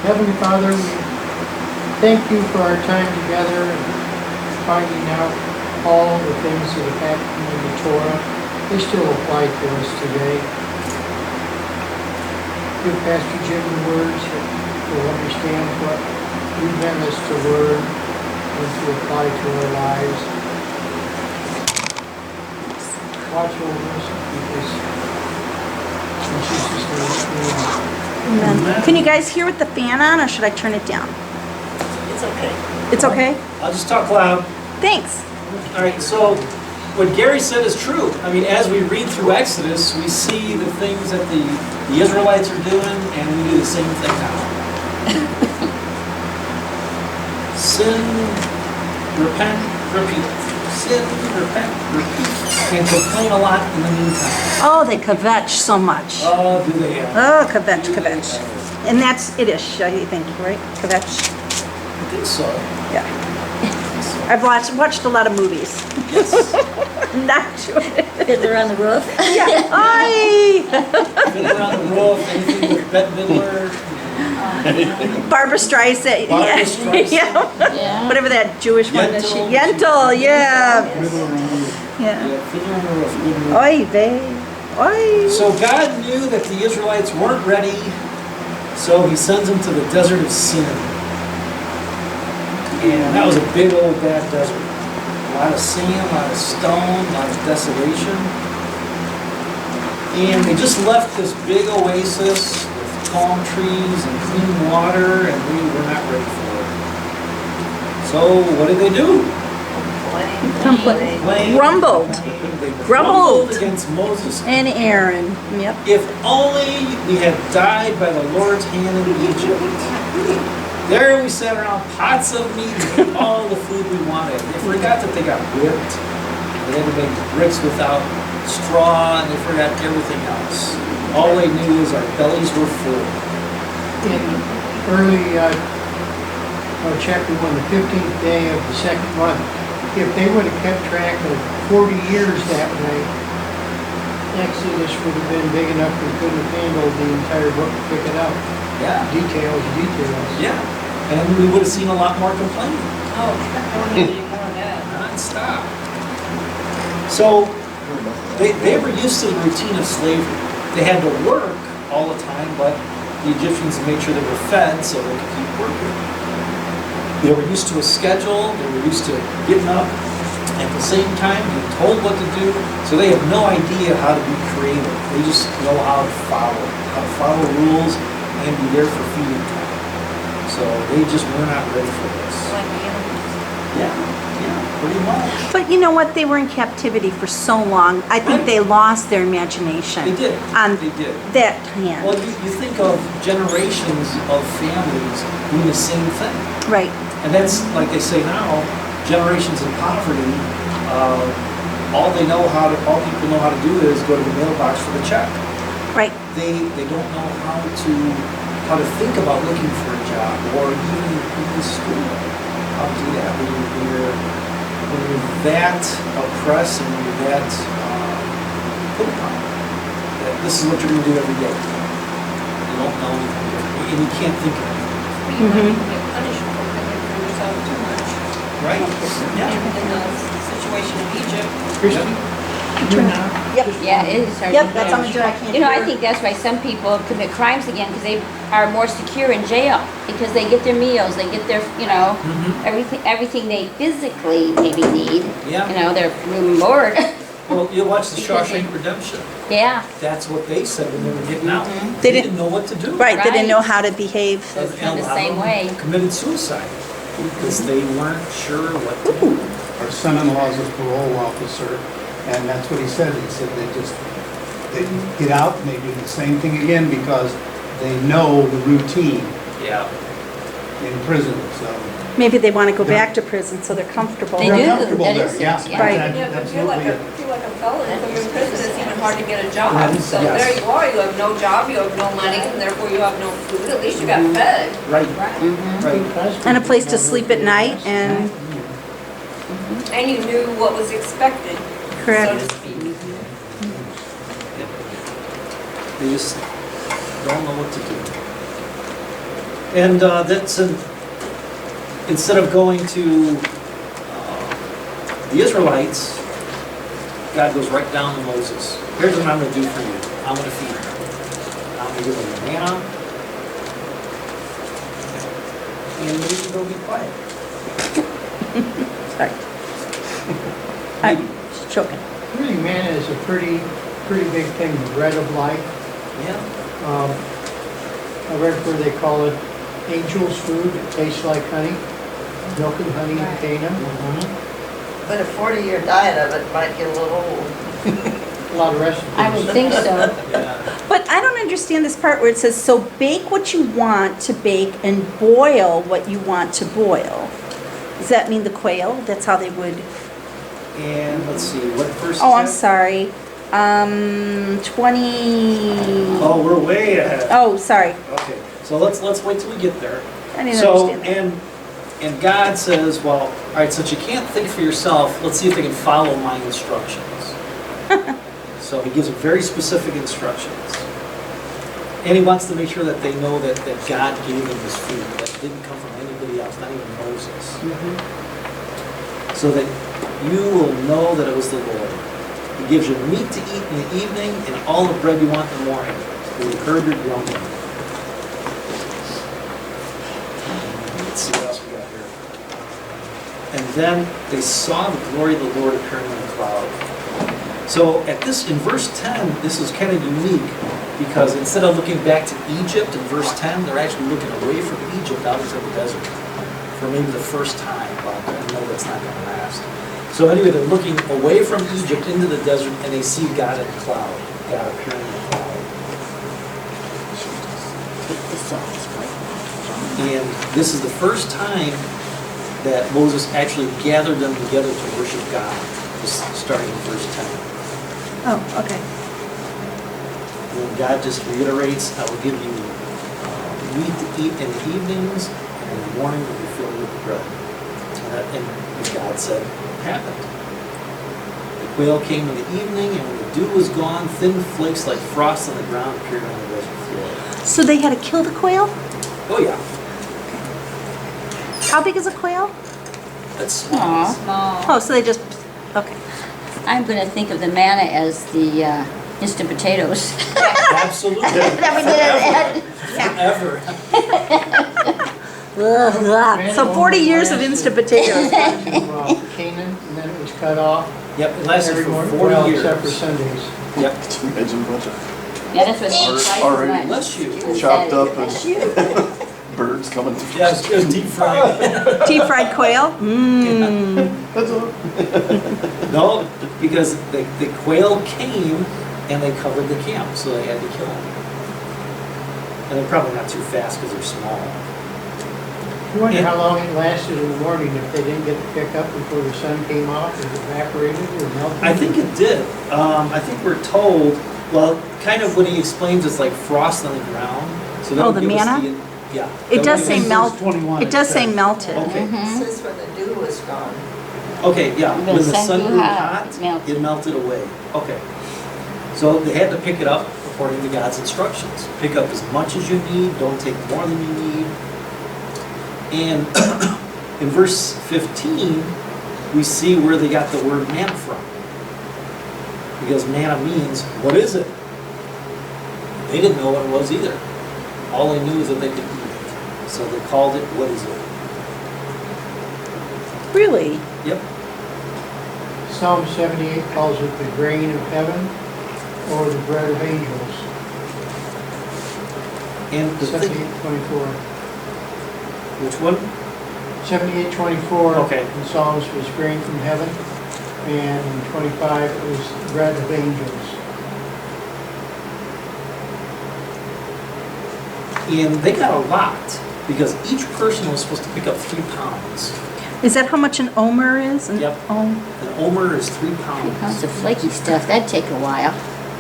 Heavenly Father, we thank you for our time together and finding out all the things that have happened in the Torah. They still apply to us today. Give Pastor Jim the words that we'll understand what you meant us to learn and to apply to our lives. Watch over us and keep us. In Jesus' name, amen. Amen. Can you guys hear with the fan on, or should I turn it down? It's okay. It's okay? I'll just talk loud. Thanks. All right, so what Gary said is true. I mean, as we read through Exodus, we see the things that the Israelites are doing, and we do the same thing now. Sin, repent, repeat. Sin, repent, repeat. And complain a lot in the meantime. Oh, they kvetch so much. Oh, do they ever? Oh, kvetch. And that's Yiddish, I think, right? Kvetch. I think so. Yeah. I've watched a lot of movies. Yes. Not Jewish. Fiddler on the Roof. Yeah. Aye. Fiddler on the Roof, anything with Bette Midler. Barbara Streisand. Barbara Yeah. Streisand. Yeah. Yeah. Whatever that Jewish one is. Yentl. Yentl, yeah. Yeah. Yeah, Fiddler on the Roof. Good movie. Oy vey. Oy. So God knew that the Israelites weren't ready, so he sends them to the desert of Sin. And that was a big old bad desert. A lot of sand, a lot of stone, a lot of desolation. And they just left this big oasis with palm trees and clean water, and they were not ready for it. So what did they do? Complained. Grumbled. They Grumbled. against Moses And Aaron. Yep. If only we had died by the Lord's hand in Egypt. There we sat around pots of meat and ate all the food we wanted. They forgot that they got whipped. They had to make bricks without straw, and they forgot everything else. All they knew is our bellies were full. In early chapter 1, the 15th day of the second month, if they would have kept track of 40 years that way, Exodus would have been big enough we couldn't have handled the entire book to pick it up. Yeah. Details. Yeah. And we would have seen a lot more complaining. Oh, I don't need more of that. Non-stop. So they were used to the routine of slavery. They had to work all the time, but the Egyptians made sure they were fed so they could keep working. They were used to a schedule. They were used to getting up at the same time, being told what to do. So they have no idea how to be creative. They just know how to follow rules and be there for feeding time. So they just were not ready for this. Yeah, pretty much. But you know what? They were in captivity for so long. I think Right. they lost their imagination. They did. On They did. that hand. Well, you think of generations of families doing the same thing. Right. And that's, like they say now, generations in poverty, all people know how to do is go to the mailbox for the check. Right. They don't know how to think about looking for a job or even school. How to do that when you're that oppressed and you're that put upon. That this is what you're going to do every day. You don't know anything different, and you can't think of anything. You might even get punished for thinking for yourself too much. Right? Yeah. In the situation of Egypt. Christian? Yep. Yeah, it is hard. Yep, that's on the job. I can't You know, I hear. think that's why some people commit crimes again, because they are more secure in jail, because they get their meals, they get their, everything they physically maybe need. Yeah. Their room and board. Well, you watch the Shawshank Redemption. Yeah. That's what they said when they were getting out. They They didn't- didn't know what to do. Right. They didn't Right. know how to behave. And It's not a the lot same of them way. committed suicide because they weren't sure what to do. Our son-in-law is a parole officer, and that's what he said. He said they get out and they do the same thing again because they know the routine Yeah. in prison, so. Maybe they want to go back to prison, so they're comfortable. They They're do. comfortable That there, is it, yeah. yeah. Right. That- Yeah, but that's if you're like what a felon, if you're in prison, it's even hard to get a job. Right. So Yes. there you are, you have no job, you have no money, and therefore you have no food. At least you got fed. Right. Mm-hmm. Right. And a place to sleep at night and And you knew what was expected, so correct. to speak. They just don't know what to do. And instead of going to the Israelites, God goes right down to Moses. Here's what I'm going to do for you. I'm going to feed you. I'm going to give them the manna. And you can go be quiet. Sorry. I'm just choking. Really, manna is a pretty big thing, the bread of life. Yeah. I read where they call it angel's food. It tastes like honey, milk and honey in Cana. But a 40-year diet of it might get a little old. A lot of recipes. I would think so. Yeah. But I don't understand this part where it says, so bake what you want to bake and boil what you want to boil. Does that mean the quail? That's how they would, And let's see, what verse is oh, I'm that? sorry. 20, Oh, we're way ahead. oh, sorry. Okay, so let's wait till we get there. I didn't So, understand that. and God says, well, all right, since you can't think for yourself, let's see if they can follow my instructions. So he gives them very specific instructions. And he wants to make sure that they know that God gave them this food, that it didn't come from anybody else, not even Moses. So that you will know that it was the Lord. He gives you meat to eat in the evening and all the bread you want in the morning. So you heard your grumbling. Let's see what else we got here. And then they saw the glory of the Lord appearing in the cloud. So in verse 10, this is kind of unique because instead of looking back to Egypt in verse 10, they're actually looking away from Egypt out into the desert for maybe the first time. Well, I know that's not going to last. So anyway, they're looking away from Egypt into the desert and they see God in the cloud, God appearing in the cloud. And this is the first time that Moses actually gathered them together to worship God, starting in verse 10. Oh, okay. And then God just reiterates, I will give you meat to eat in the evenings, and in the morning will be filled with bread. And God said, it happened. The quail came in the evening, and when the dew was gone, thin flakes like frost on the ground appeared on the desert floor. So they had to kill the quail? Oh yeah, How big is a quail? that's small. Aw. Small. Oh, so they just, okay. I'm gonna think of the manna as the instant potatoes. Absolutely. That we did at- Forever. So 40 years of instant potatoes. To Canaan, and then it was cut off Yep, it lasted every for morning, 40 well, years. except for Sundays. Yep. Imagine a bunch of Yeah, that's what they eat twice Already. as much. Bless you. chopped up Bless and you. birds coming through. Yeah, it was deep fried. Deep fried quail? Mmm. That's all. No, because the quail came and they covered the camp, so they had to kill them. And they're probably not too fast because they're small. You wonder Yeah. how long it lasted in the morning if they didn't get to pick up before the sun came off, it evaporated or melted? I think it did. I think we're told, well, kind of when he explains it's like frost on the ground. So that Oh, would the give us manna? yeah. It that does would say give us- melt. 21, It does say says. melted. Okay, Mhm. This is when the dew was gone. okay, yeah. When When the the sun sun grew grew hot, hot, it melted. it melted away. Okay. So they had to pick it up according to God's instructions. Pick up as much as you need, don't take more than you need. And in verse 15, we see where they got the word manna from. Because manna means, what is it? They didn't know what it was either. All they knew is that they could eat it. So they called it, what is it? Really? Yep. Psalm 78 calls it the grain of heaven or the bread of angels. And the thing, 78:24. which one? 78:24. Okay. In Psalms was grain from heaven, and in 25 it was bread of angels. And they got a lot because each person was supposed to pick up 3 pounds. Is that how much an omer is? Yep. Oh, An omer is 3 Three pounds. pounds of flaky stuff, that'd take a while.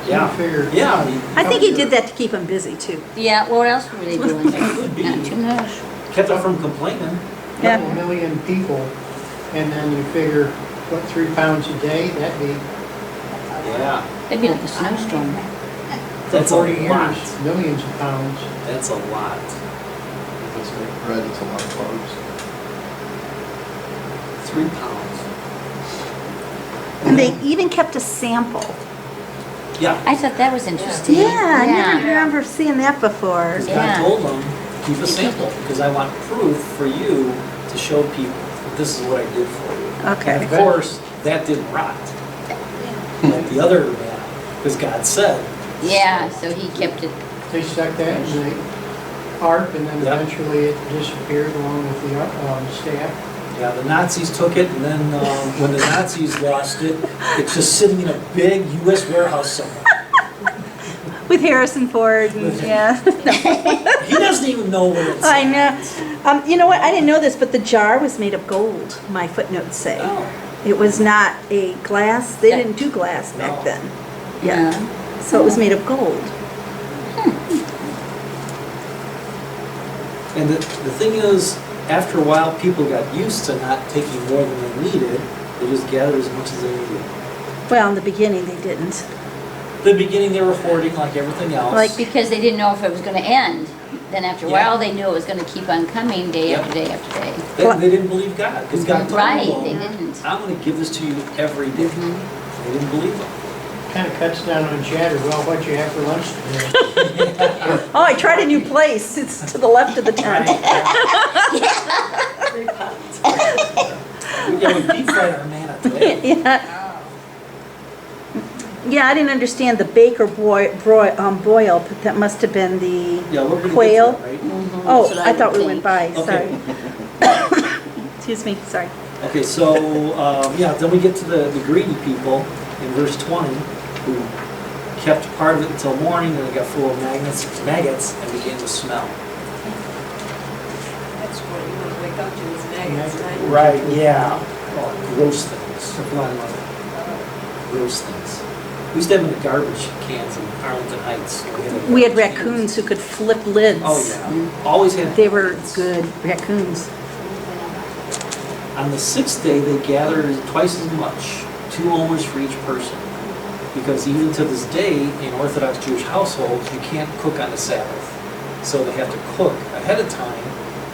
Yeah. You figure- Yeah. I think he did that to keep him busy too. Yeah, what else were they doing? Could be. Not too much. Kept them from complaining. Yeah. Couple million people, and then you figure, what, 3 pounds a day, that'd be, Yeah. It'd be like a snowstorm. for That's a 40 lot. years, millions of pounds. That's a lot. pounds, right? Bread is a lot of carbs. 3 pounds. And they even kept a sample. Yeah. I thought that was interesting. Yeah, I never Yeah. remember seeing that before. Because Yeah. God told them, keep a sample, because I want proof for you to show people that this is what I did for you. And Okay. of course, that didn't rot. Like the other man, because God said. Yeah, so he kept it. They stuck that in the ark, and then Yep. eventually it disappeared along with the staff. Yeah, the Nazis took it, and then when the Nazis lost it, it's just sitting in a big U.S. warehouse somewhere. With Harrison Ford and, yeah. He doesn't even know where it's I at. know. You know what, I didn't know this, but the jar was made of gold, my footnotes say. Oh. It was not a glass, they didn't do glass No. back then. Yeah, so it was made of gold. And the thing is, after a while, people got used to not taking more than they needed. They just gathered as much as they needed. Well, in the beginning, they didn't. The beginning, they were hoarding like everything else. Like, Because they didn't know if it was gonna end. Then after a Yeah. while, they knew it was gonna keep on coming day Yeah. after day after day. They didn't believe God, because God told Right, them, they didn't. I'm going to give this to you every day. They didn't believe him. Kind of cuts down on chatter. Well, what you have for lunch today? oh, I tried a new place, it's to the left of the tent. We deep fried our manna today. Yeah. Yeah, I didn't understand the bake or boil, but that must have been the Yeah, we're going to quail. get to that, right? Oh, That's what I I thought would we went by, Okay. sorry. Excuse me, sorry. Okay, so, yeah, then we get to the greedy people in verse 20, who kept part of it until morning, and it got full of maggots, and began to smell. That's what you want to wake up to is maggots, right? Right, yeah. Oh, gross things. Gross things. We used to have them in the garbage cans in Arlington Heights. We had garbage cans. raccoons who could flip lids. Oh, yeah. Always had. They were good raccoons. On the 6th day, they gathered twice as much, 2 omers for each person. Because even to this day, in Orthodox Jewish households, you can't cook on the Sabbath. So they have to cook ahead of time.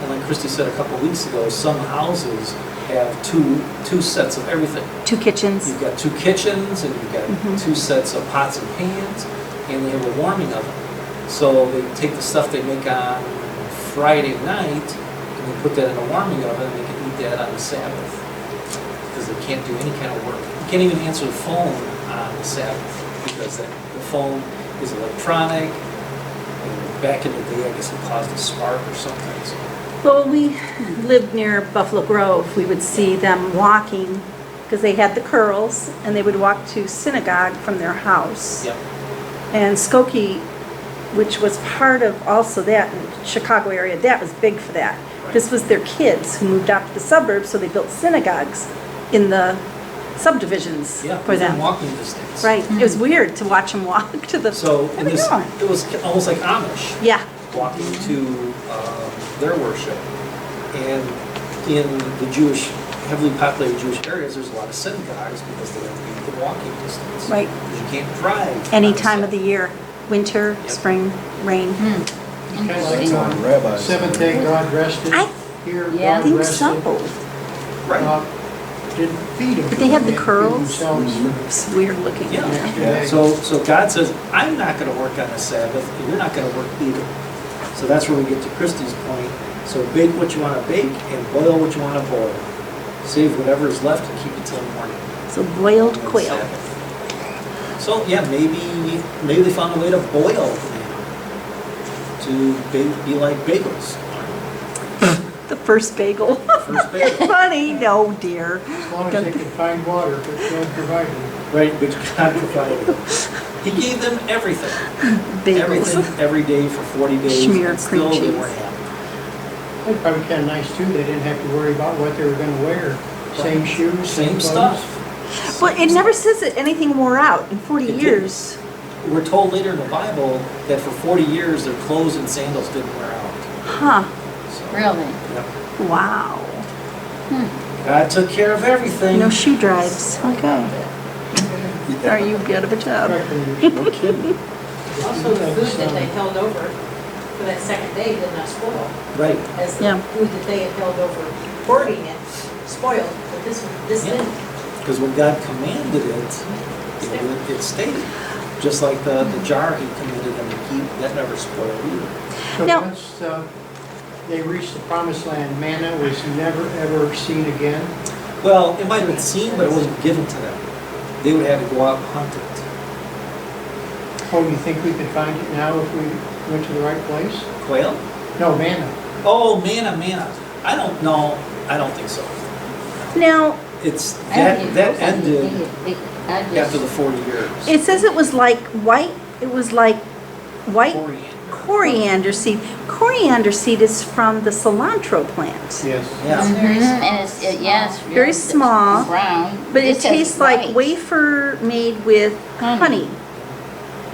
And like Christy said a couple weeks ago, some houses have two sets of everything. 2 kitchens. You've got 2 kitchens, and you've got 2 sets of pots and pans, and they have a warming oven. So they take the stuff they make on Friday night, and they put that in a warming oven, and they can eat that on the Sabbath. Because they can't do any kind of work. You can't even answer the phone on the Sabbath, because the phone is electronic. And back in the day, I guess it caused a spark or something. So. Well, we lived near Buffalo Grove. We would see them walking, because they had the curls, and they would walk to synagogue from their house. Yep. And Skokie, which was part of also that in Chicago area, that was big for that. Right. This was their kids who moved out to the suburbs, so they built synagogues in the subdivisions Yeah, for within them. walking distance. Right. It was weird to watch them walk to the. So Where in they this, going? it was almost like Amish. Yeah. Walking to their worship. And in the Jewish, heavily populated Jewish areas, there's a lot of synagogues because they have to be within walking distance. Right. Because you can't drive. Any time of the year, winter, Yep. spring, rain. Kind of like Rabbis. Seventh day God rested. I- Here Yeah, I God think rested. so. Right. Didn't feed them. But they had the They feed curls. themselves It's weird looking. Yeah. Yeah. So God says, I'm not going to work on the Sabbath, and you're not going to work either. So that's where we get to Christy's point. So bake what you want to bake and boil what you want to boil. Save whatever is left and keep it till morning. So boiled on quail. Sabbath. So yeah, maybe they found a way to boil to be like bagels. The first bagel. First bagel. Funny, no dear. As long as they could find water, but God provided. Right, which God provided. He gave them everything. Bagels. Everything, every day for 40 days. Schmear and still cream they cheese. weren't happy. It's probably kind of nice too, they didn't have to worry about what they were gonna wear. Same shoes, Same clothes. stuff. Well, it never says that anything wore out in 40 It years. We're told later in the Bible that for 40 years their clothes and sandals didn't wear out. Huh. So, Really? yep. Wow. God took care of everything. No shoe drives. Okay. Are you good of a job? Correct. No kidding. Also, the food that they held over. for that second day did not spoil, Right. as the Yeah. food that they had held over hoarding it spoiled, but this Yeah. didn't. Because when God commanded it, it stayed. Just like the jar he commanded them to keep, that never spoiled either. So Now- once they reached the promised land, manna was never, ever seen again. Well, it might have been seen, but it wasn't given to them. They would have to go out and hunt it. Oh, you think we could find it now if we went to the right place? Quail? No, manna. Oh, manna. I don't know. I don't think so. Now, It's, I don't think that it was ended I just- after the 40 years. it says it was like white Coriander. coriander seed. Coriander seed is from the cilantro plant. Yes. Yeah. And it's Very small, brown. But it This says tastes like white. wafer made with honey.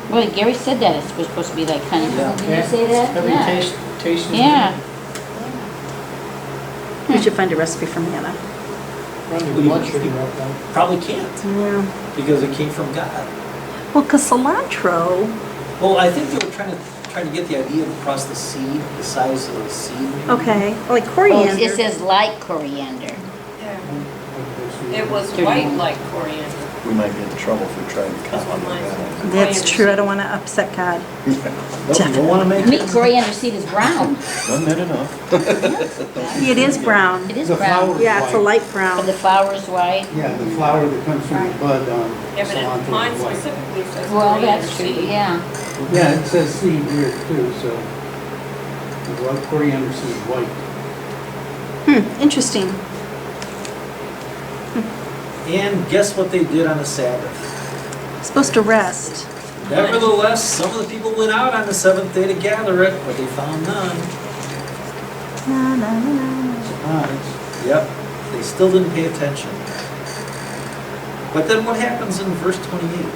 Well, Gary said that it's supposed to be like honey. Yeah. Did you say that? Every Yeah. taste. Yeah. We should find a recipe for manna. Run your blood sugar up now. Probably can't Yeah. because it came from God. Well, because cilantro, Well, I think they were trying to get the idea across the seed, the size of the seed. maybe. okay, like Oh, coriander. it says like coriander. It was white like coriander. We might get in trouble if we try to That's what comment mine on said. That's true. I don't want to upset God. No, you don't want to make Meat it. coriander seed is brown. that. Done that enough. It is brown. It is The brown. flower- Yeah, it's a light And brown. the flower is white. Yeah, the flower that comes from the bud on Yeah, but cilantro mine is white. specifically says Well, coriander that's true, seed. yeah. Yeah, it says seed here too, so the white coriander seed, white. Interesting. And guess what they did on the Sabbath? Supposed to rest. Nevertheless, some of the people went out on the seventh day to gather it, but they found none. Na, na, na, na. Surprise. Yep, they still didn't pay attention. But then what happens in verse 28?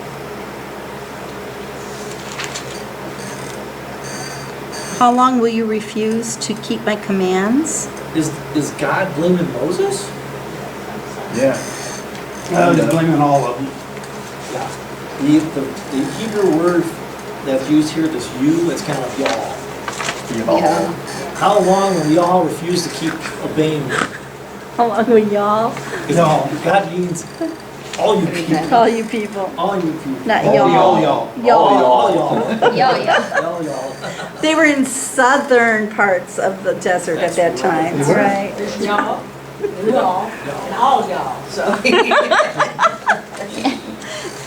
How long will you refuse to keep my commands? Is God blaming Moses? Yeah. He's blaming all of them. Yeah. The Hebrew word that's used here, this you, it's kind of like y'all. Yeah. How long will y'all refuse to keep obeying me? How long will y'all? No, God means all you people. All you people. All you people. Not All y'all. y'all. Y'all. All y'all. Yo, All y'all. They were in southern parts of the desert at that time, That's right? There's y'all, and y'all, and all y'all, so.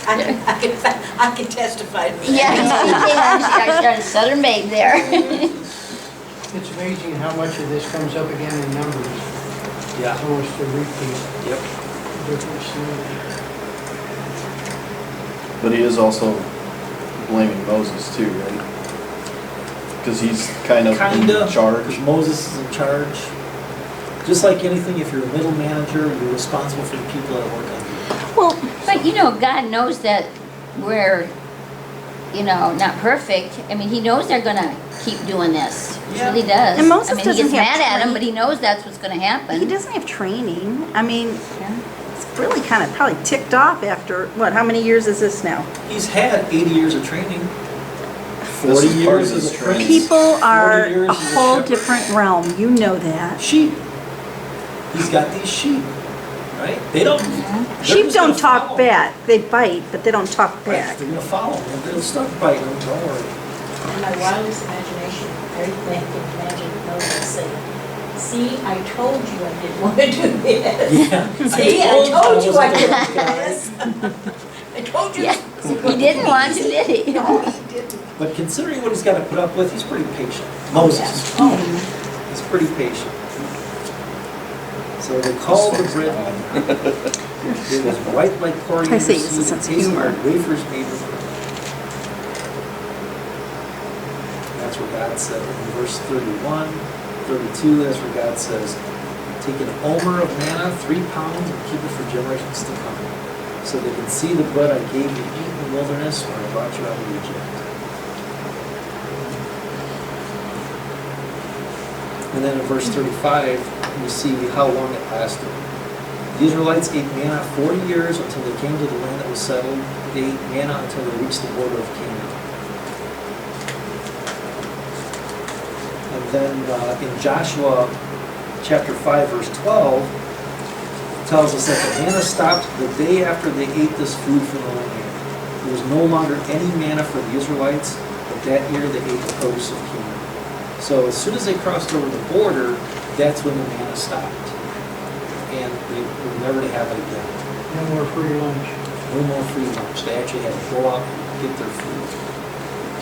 I can testify to that. Yeah, she got a southern babe there. It's amazing how much of this comes up again in Numbers. Yeah. So as to repeat Yep. different scenarios. But he is also blaming Moses too, right? Because he's kind of Kinda. in charge. Because Moses is in charge. Just like anything, if you're a middle manager, you're responsible for the people that work under you. Well, But you know, God knows that we're, not perfect. I mean, He knows they're gonna keep doing this. He Yeah. really does. And Moses I mean, doesn't he gets have mad at him, training. but he knows that's what's gonna happen. he doesn't have training. I mean, Yeah. it's really kind of probably ticked off after, how many years is this now? He's had 80 years of training. This 40 is part years of as his a training. prince. People are 40 years a as a whole shepherd. different realm. You know that. Sheep. He's got these sheep, right? They don't. they're Sheep just don't gonna talk follow. back. They bite, but they don't talk Right, back. they're gonna follow him. They'll start biting him. Don't worry. In my wildest imagination, I can imagine Moses saying, "See, I told you I didn't want to do this. Yeah. See, I told you I wasn't didn't gonna do do that. this. I told you." Yeah. He didn't want to, did he? No, he didn't. But considering what he's got to put up with, he's pretty patient. Moses. Oh, He's pretty patient. So they called the bread. It was white like coriander I say it's a seed, sense of tasted humor. like wafers made with bread. That's what God said in verse 31. 32, that's where God says, take an omer of manna, 3 pounds, and keep it for generations to come, so they can see the bread I gave you to eat in the wilderness when I brought you out of Egypt. And then in verse 35, we see how long it lasted. The Israelites ate manna 40 years until they came to the land that was settled. They ate manna until they reached the border of Canaan. then in Joshua chapter 5, verse 12, tells us that the manna stopped the day after they ate this food from the land. There was no longer any manna for the Israelites, but that year they ate the produce of Canaan. So as soon as they crossed over the border, that's when the manna stopped. And they were never to have it again. No more free lunch. No more free lunch. They actually had to go out and get their food.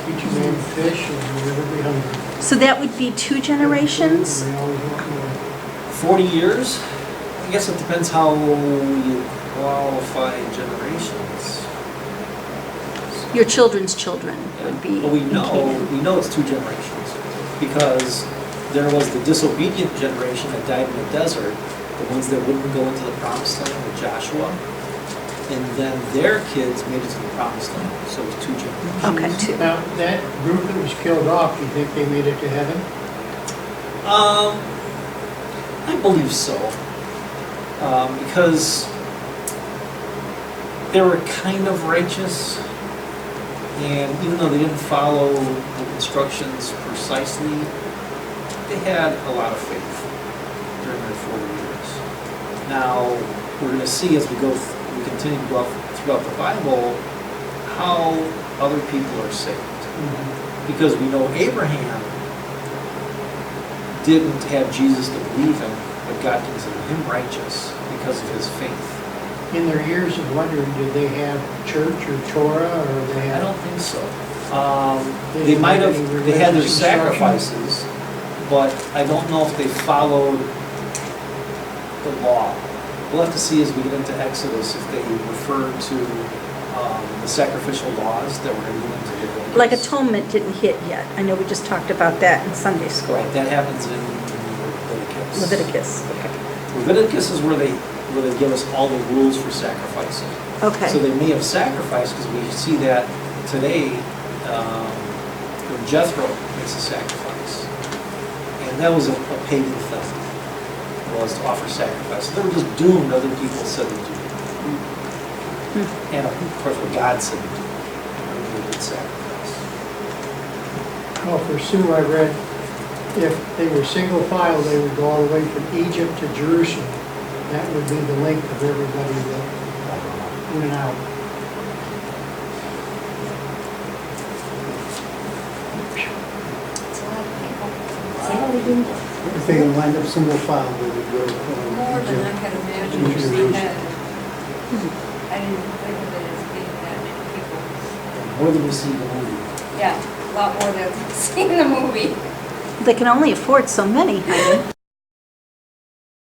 Teach a man to fish and he'll never be hungry. So that would be 2 generations? They always want more. 40 years? I guess it depends how you qualify generations. Your children's children would be But we in know Canaan. it's 2 generations because there was the disobedient generation that died in the desert, the ones that wouldn't go into the promised land with Joshua, and then their kids made it to the promised land. So it was 2 generations. Okay, 2. Now, that group that was killed off, do you think they made it to heaven? I believe so. Because they were kind of righteous, and even though they didn't follow the instructions precisely, they had a lot of faith during their 40 years. Now, we're going to see as we continue to go throughout the Bible, how other people are saved. Because we know Abraham didn't have Jesus to believe in, but God considered him righteous because of his faith. In their years of wondering, did they have church or Torah, or they I had? don't think so. They They might have, didn't have any they had their religious instructions? sacrifices, but I don't know if they followed the law. We'll have to see as we get into Exodus if they refer to the sacrificial laws that were given to Leviticus. Like atonement didn't hit yet. I know we just talked about that in Sunday school. Right, that happens in Leviticus. Leviticus, okay. Leviticus is where they give us all the rules for sacrificing. So Okay, they may have sacrificed, because we see that today when Jethro makes a sacrifice. And that was a pagan thing, was to offer sacrifice. So they were just doomed, other people said to do. And of course what God said to do. They did sacrifice. Well, for Sue, I read, if they were single file, they would go all the way from Egypt to Jerusalem. That would be the length of everybody that went out. It's a lot of people. See how we didn't, If they can wind up single file, they would go More than I Egypt. had imagined. Jerusalem. I didn't think of it as being that many people. More than we see in the movie. Yeah, a lot more than I've seen in the movie. they can only afford so many, honey.